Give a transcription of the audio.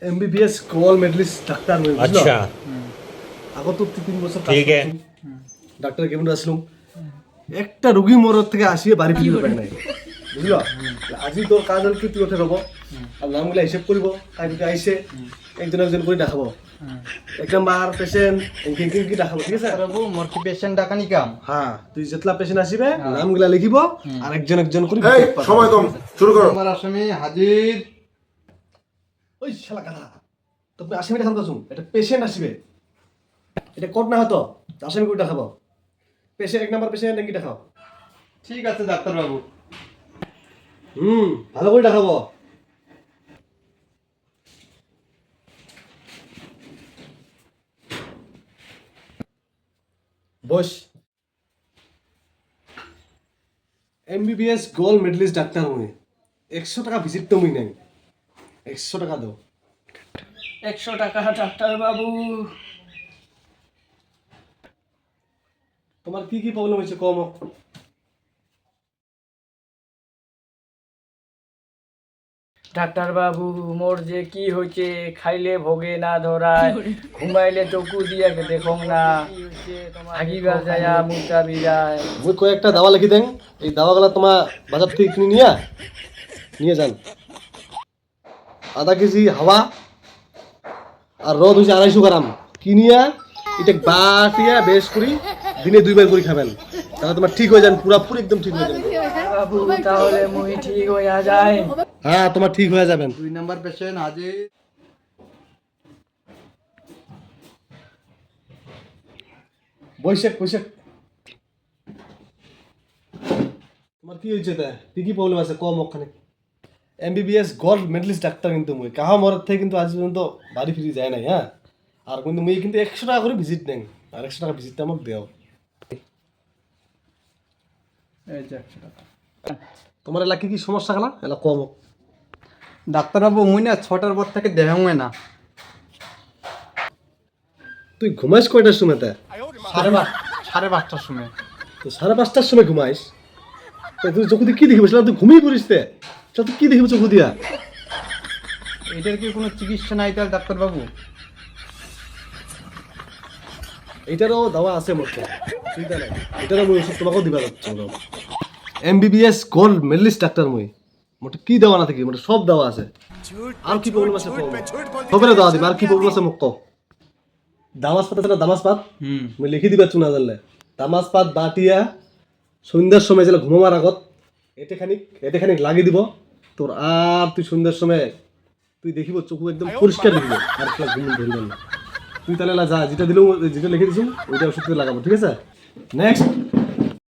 MBBS gold medallist doctor মই বুঝলো अच्छा আগত 3 বছর কাজ ঠিক করছি ডাক্তার কেমন আসলাম একটা রোগী মোর থেকে আসিয়ে বাড়ি ফিরিতে পারে নাই বুঝলো আজি তোর কাজ হল কি তুই ওঠে রব আর নামগুলা হিসেব করব তাই যদি আইসে একজন একজন করে দেখাবো এক নাম্বার পেশেন্ট কি দেখাবো ঠিক আছে বাবু মোর কি পেশেন্ট ডাকানি কাম হ্যাঁ তুই যেতলা পেশেন্ট আসিবে নামগুলা লিখিব আর একজন একজন করে এই সময় কম শুরু করো আমার আসামি হাজির ওই শালা গাধা তুমি আসামি দেখান কাছুম এটা পেশেন্ট আসিবে এটা কোড না হতো আসামি করে দেখাবো পেশেন্ট এক নাম্বার পেশেন্ট নাকি দেখাও ঠিক আছে ডাক্তার বাবু ভালো করে দেখাবো বস এমবিবিএস গোল্ড মেডেলিস্ট ডাক্তার মুই 100 টাকা ভিজিট তো মুই নাই 100 টাকা দাও 100 টাকা ডাক্তার বাবু। তোমার কি কি প্রবলেম হয়েছে কম ডাক্তার বাবু মোর যে কি হয়েছে খাইলে ভোগে না ধরায় ঘুমাইলে চকু দিয়ে দেখো না থাকিবার যায় মুখটা বিরায় মুই কয়েকটা দাওয়া লিখি দেন এই দাওয়াগুলা তোমার বাজার থেকে কিনে নিয়ে যান আধা কেজি হাওয়া আর রদ হয়েছে 250 গ্রাম কিনিয়া এটা বাটিয়া বেশ করি দিনে 2 বার করে খাবেন তাহলে তোমার ঠিক হয়ে যান পুরোপুরি একদম ঠিক হয়ে যাবে বাবু তাহলে মুই ঠিক হইয়া যায়। হ্যাঁ তোমার ঠিক হয়ে যাবেন 2 নাম্বার পেশেন্ট হাজির বৈশাখ তোমার কি হয়েছে তা কি প্রবলেম আছে কম ওখানে এমবিবিএস গোল্ড মেডেলিস্ট ডাক্তার কিন্তু মুই কাহা মরার থেকে কিন্তু আজ পর্যন্ত বাড়ি ফিরে যায় নাই হ্যাঁ আর কিন্তু মুই কিন্তু 100 টাকা করে ভিজিট নেন আর 100 টাকা ভিজিটটা আমাকে দেও এই যে 100 টাকা তোমার এলাকা কি সমস্যা গেলা এলা কম ডাক্তার বাবু মুই না 6টার পর থেকে দেখাঙ্গে না তুই ঘুমাইস কয়টার সময় তা 5:30টার সময় তো 5:30টার সময় ঘুমাইস তা তুই চোখ দিয়ে কি দেখিস তুই ঘুমিয়ে পড়িস তে তুই কি দেখিব চোখ দিয়া এটার কি কোনো চিকিৎসা নাই তার ডাক্তার বাবু এইটারও দাওয়া আছে মোর চিন্তা নাই এটারও মই ওষুধ তোমাকেও দিবা যাচ্ছে এমবিবিএস গোল্ড মেডেলিস্ট ডাক্তার মই মোটে কি দেওয়া না থাকি মোটে সব দেওয়া আছে আর কি প্রবলেম আছে খবরে দেওয়া দিবা আর কি প্রবলেম আছে মোক দামাস পাত আছে না দামাস পাত মই লিখি দিবা চুনা জানলে দামাস পাত বাটিয়া সন্ধ্যার সময় যেটা ঘুমাবার আগত এতে খানিক লাগি দিব তোর আর তুই সন্ধ্যার সময় তুই দেখিব চকু একদম পরিষ্কার দেখিব আর খেলা ঘুম ধরিব না তুই তাহলে যা যেটা দিলেও যেটা লিখে দিছো ওইটা ওষুধ লাগাবো ঠিক আছে নেক্সট